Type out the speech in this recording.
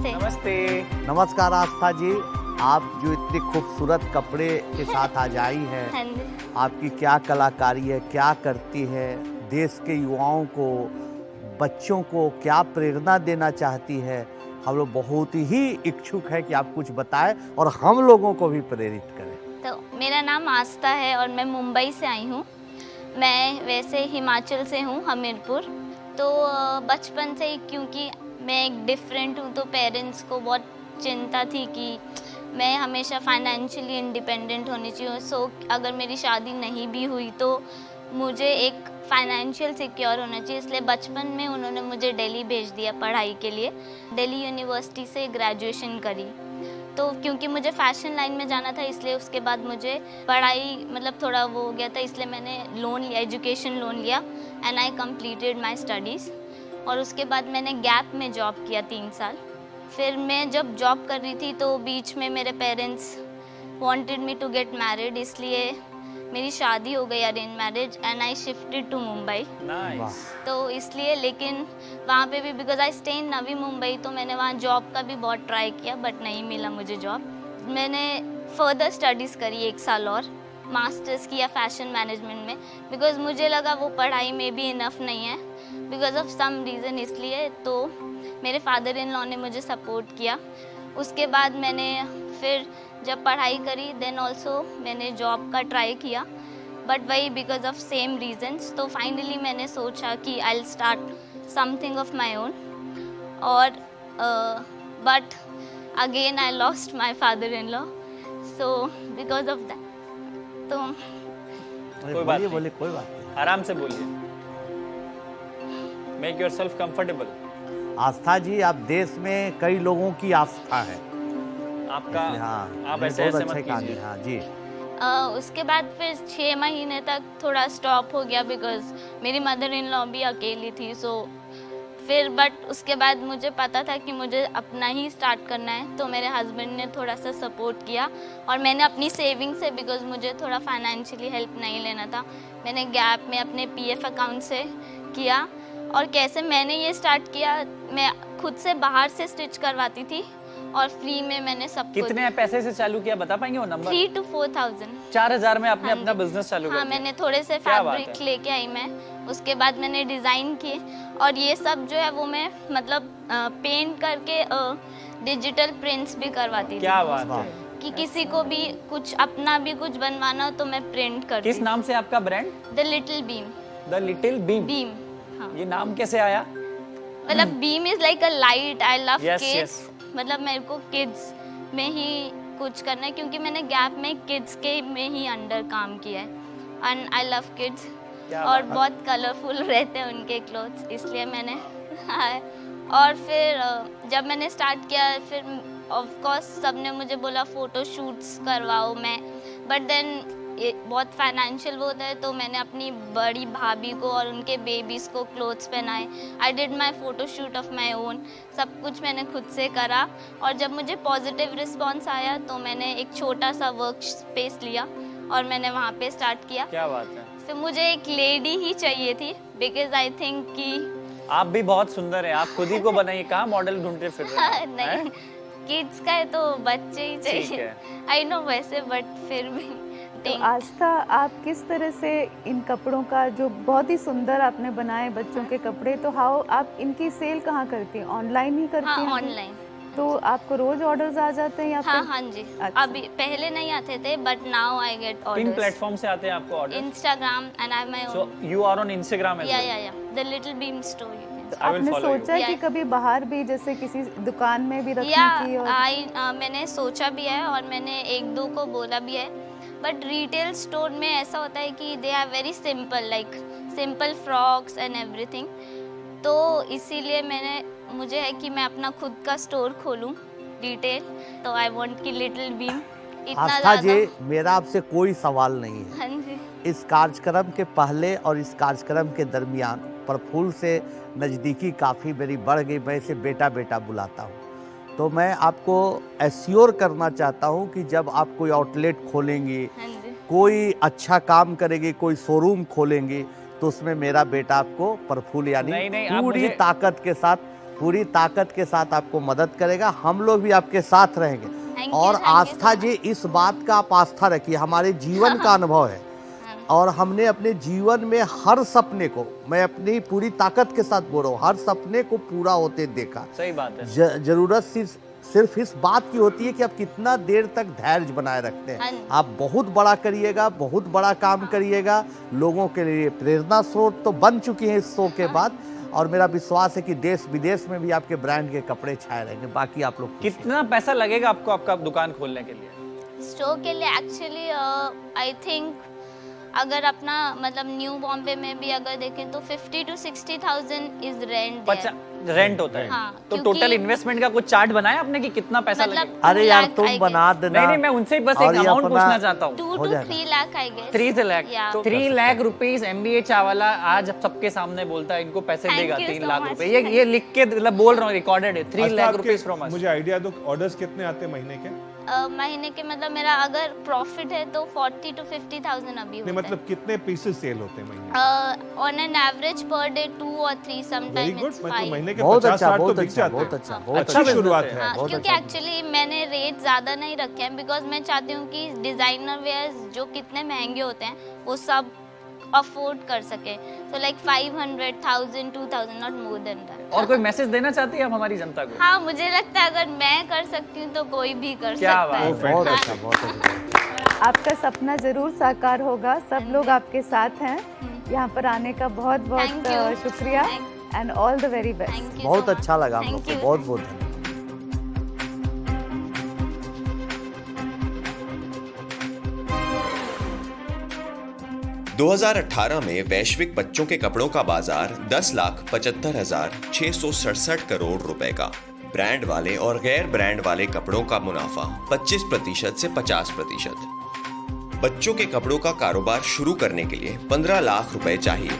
नमस्ते। नमस्ते। नमस्कार आस्था जी, आप जो इतने खूबसूरत कपड़े के साथ आज आई हैं, हाँ जी। आपकी क्या कलाकारी है, क्या करती है, देश के युवाओं को, बच्चों को क्या प्रेरणा देना चाहती है, हम लोग बहुत ही इच्छुक हैं कि आप कुछ बताएं और हम लोगों को भी प्रेरित करें। तो मेरा नाम आस्था है और मैं मुंबई से आई हूँ। मैं वैसे हिमाचल से हूँ, हमीरपुर। तो बचपन से ही, क्योंकि मैं एक डिफरेंट हूँ, तो पेरेंट्स को बहुत चिंता थी कि मैं हमेशा फाइनेंशियली इंडिपेंडेंट होनी चाहिए। सो अगर मेरी शादी नहीं भी हुई तो मुझे एक फाइनेंशियल सिक्योर होना चाहिए, इसलिए बचपन में उन्होंने मुझे दिल्ली भेज दिया पढ़ाई के लिए। दिल्ली यूनिवर्सिटी से ग्रेजुएशन करी। तो क्योंकि मुझे फैशन लाइन में जाना था, इसलिए उसके बाद मुझे पढ़ाई मतलब थोड़ा वो हो गया था, इसलिए मैंने लोन लिया, एजुकेशन लोन लिया and I completed my studies. और उसके बाद मैंने गैप में जॉब किया 3 साल। फिर मैं जब जॉब कर रही थी तो बीच में मेरे parents wanted me to get married, इसलिए मेरी शादी हो गई, arrange marriage, and I shifted to Mumbai. Nice. तो इसलिए, लेकिन वहाँ पे भी because I stay in Navi Mumbai, तो मैंने वहाँ जॉब का भी बहुत ट्राई किया बट नहीं मिला मुझे जॉब। मैंने फर्दर स्टडीज़ करी 1 साल और मास्टर्स किया फैशन मैनेजमेंट में, बिकॉज मुझे लगा वो पढ़ाई में भी इनफ नहीं है बिकॉज ऑफ सम रीज़न, इसलिए तो मेरे फादर इन लॉ ने मुझे सपोर्ट किया। उसके बाद मैंने फिर जब पढ़ाई करी देन ऑल्सो मैंने जॉब का ट्राई किया बट वही बिकॉज ऑफ सेम रीजंस। तो फाइनली मैंने सोचा कि I will start something of my own, और but again I lost my father in law, so because of that. तो कोई बात नहीं। बोलिए कोई बात नहीं। आराम से बोलिए। Make yourself comfortable. आस्था जी, आप देश में कई लोगों की आस्था है। आपका हाँ, आप नहीं, ऐसे बहुत ऐसे अच्छे मत काम कीजिए। है। हाँ जी। उसके बाद फिर 6 महीने तक थोड़ा स्टॉप हो गया बिकॉज मेरी मदर इन लॉ भी अकेली थी। सो फिर बट उसके बाद मुझे पता था कि मुझे अपना ही स्टार्ट करना है, तो मेरे हस्बैंड ने थोड़ा सा सपोर्ट किया और मैंने अपनी सेविंग से, बिकॉज मुझे थोड़ा फाइनेंशियली हेल्प नहीं लेना था, मैंने गैप में अपने पीएफ अकाउंट से किया। और कैसे मैंने ये स्टार्ट किया, मैं खुद से बाहर से स्टिच करवाती थी और फ्री में मैंने सब कुछ। कितने पैसे से चालू किया, बता पाएंगे वो नंबर? 3 to 4,000। 4000 में आपने हाँ अपना जी। बिजनेस चालू कर हाँ, दिया। मैंने थोड़े से क्या बात फैब्रिक है। लेके आई मैं। उसके बाद मैंने डिज़ाइन किए और ये सब जो है वो मैं मतलब पेंट करके डिजिटल प्रिंट्स भी करवाती थी। क्या बात है। कि किसी को भी कुछ अपना भी कुछ बनवाना हो तो मैं प्रिंट करती। किस नाम से आपका brand? The little beam. The little beam. Beam, हाँ। ये नाम कैसे आया? मतलब beam is like a light. I love Yes, kids. मतलब मेरे को किड्स में ही कुछ करना है, क्योंकि मैंने गैप में किड्स के में ही अंडर काम किया है एंड आई लव किड्स। क्या और बात है। बहुत कलरफुल रहते हैं उनके क्लोथ्स, इसलिए मैंने हाँ। और फिर जब मैंने स्टार्ट किया, फिर ऑफ कोर्स सबने मुझे बोला फ़ोटो शूट्स करवाओ मैं, बट देन बहुत फाइनेंशियल वो होता है, तो मैंने अपनी बड़ी भाभी को और उनके बेबीज़ को क्लोथ्स पहनाए। I did my photo shoot of my own, सब कुछ मैंने खुद से करा। और जब मुझे पॉजिटिव रिस्पॉन्स आया तो मैंने एक छोटा सा वर्क स्पेस लिया और मैंने वहाँ पे स्टार्ट किया। क्या बात है। तो मुझे एक लेडी ही चाहिए थी बिकॉज आई थिंक कि आप भी बहुत सुंदर हैं, आप खुद ही को बनाइए। कहाँ मॉडल ढूंढते फिर रहे हैं? नहीं, किड्स का है तो बच्चे ही ठीक चाहिए। है। आई नो वैसे, बट फिर भी तो आस्था, आप किस तरह से इन कपड़ों का, जो बहुत ही सुंदर आपने बनाए बच्चों के कपड़े, तो हाउ आप इनकी सेल कहाँ करती हैं? ऑनलाइन ही करती हाँ, हैं? ऑनलाइन। तो आपको रोज ऑर्डर्स आ जाते हैं या हाँ फिर? हाँ जी। अच्छा। अभी पहले नहीं आते थे but now I get kin orders. Platform से आते हैं आपको order? Instagram and I have my so own. You are on Instagram as well? या the little beam store you can. तो I will आपने follow you. सोचा कि Yeah. कभी बाहर भी, जैसे किसी दुकान में भी रखने या की? और मैंने सोचा भी है और मैंने 1-2 को बोला भी है, बट रिटेल स्टोर में ऐसा होता है कि they are very simple, like simple frocks and everything. तो इसीलिए मुझे है कि मैं अपना खुद का स्टोर खोलूं रिटेल। तो आई वांट कि लिटिल बीम इतना आस्था जी, ज़्यादा। मेरा आपसे कोई सवाल नहीं है। हाँ जी। इस कार्यक्रम के पहले और इस कार्यक्रम के दरमियान प्रफुल्ल से नज़दीकी काफ़ी मेरी बढ़ गई। मैं इसे बेटा बेटा बुलाता हूँ। तो मैं आपको एश्योर करना चाहता हूँ कि जब आप कोई आउटलेट खोलेंगी, हाँ जी। कोई अच्छा काम करेंगी, कोई शोरूम खोलेंगी, तो उसमें मेरा बेटा आपको प्रफुल्ल यानी नहीं, आप पूरी मुझे- ताकत के साथ पूरी ताकत के साथ आपको मदद करेगा। हम लोग भी आपके साथ रहेंगे। Thank you, और thank you आस्था so जी, इस बात का आप आस्था रखिए, हमारे जीवन का अनुभव है और हमने अपने जीवन में हर सपने को, मैं अपनी पूरी ताकत के साथ बोल रहा हूँ, हर सपने को पूरा होते देखा। सही बात है। जरूरत सिर्फ इस बात की होती है कि आप कितना देर तक धैर्य बनाए रखते हैं। आप बहुत बड़ा करिएगा, बहुत बड़ा काम करिएगा, लोगों के लिए प्रेरणा स्रोत तो बन चुकी हैं इस शो के बाद, और मेरा विश्वास है कि देश विदेश में भी आपके ब्रांड के कपड़े छाए रहेंगे। बाकी आप लोग कितना पैसा लगेगा आपको आपका दुकान खोलने के लिए? स्टोर के लिए एक्चुअली आई थिंक अगर अपना मतलब न्यू बॉम्बे में भी अगर देखें तो 50 to 60,000 इज रेंट। रेंट होता है। हाँ, तो क्योंकि- टोटल इन्वेस्टमेंट का कुछ चार्ट बनाया आपने कि कितना पैसा मतलब लगेगा? अरे यार तुम बना देना। नहीं, मैं उनसे बस और एक ये अमाउंट अपना- पूछना चाहता हूँ। 2 हो to जाएगा। 3 lakh I guess. 3 lakh. Yeah. तो 3 लाख रुपीस MBA चावला आज सबके सामने बोलता है इनको पैसे Thank देगा you 3 so लाख much. रुपए। ये लिख के मतलब बोल रहा हूँ, रिकॉर्डेड है। 3 आस्था, लाख आपके- रुपीस फ्रॉम अस। मुझे आइडिया दो, ऑर्डर्स कितने आते हैं महीने के? महीने के मतलब मेरा अगर प्रॉफिट है तो 40 to 50,000 अभी नहीं, होता मतलब कितने पीसेस सेल होते हैं महीने? On an average per day 2 or 3 very sometime good, it's मतलब 5। महीने के बहुत 50-60 अच्छा, तो बहुत बिक अच्छा, जाते बहुत हैं। अच्छा, हाँ, बहुत अच्छी अच्छा। शुरुआत business है। बहुत क्योंकि अच्छा। एक्चुअली मैंने रेट ज़्यादा नहीं रखे हैं बिकॉज मैं चाहती हूँ कि डिज़ाइनर वेयर्स जो कितने महंगे होते हैं वो सब अफोर्ड कर सके। So like 500, 1000, 2000, not more than that. और कोई मैसेज देना चाहती है आप हमारी जनता को? हाँ, मुझे लगता है अगर मैं कर सकती हूँ तो कोई भी कर क्या सकता बात है। है। बहुत हाँ। अच्छा, बहुत अच्छा। आपका सपना जरूर साकार होगा। सब लोग आपके साथ हैं। यहाँ पर आने का बहुत बहुत Thank you. शुक्रिया and all the very best. Thank you बहुत so much. अच्छा लगा हम Thank लोग को, you. बहुत बहुत धन्यवाद। 2018 में वैश्विक बच्चों के कपड़ों का बाजार 10,75,667 करोड़ रुपए का। ब्रांड वाले और गैर ब्रांड वाले कपड़ों का मुनाफा 25% से 50%। बच्चों के कपड़ों का कारोबार शुरू करने के लिए 15 लाख रुपए चाहिए।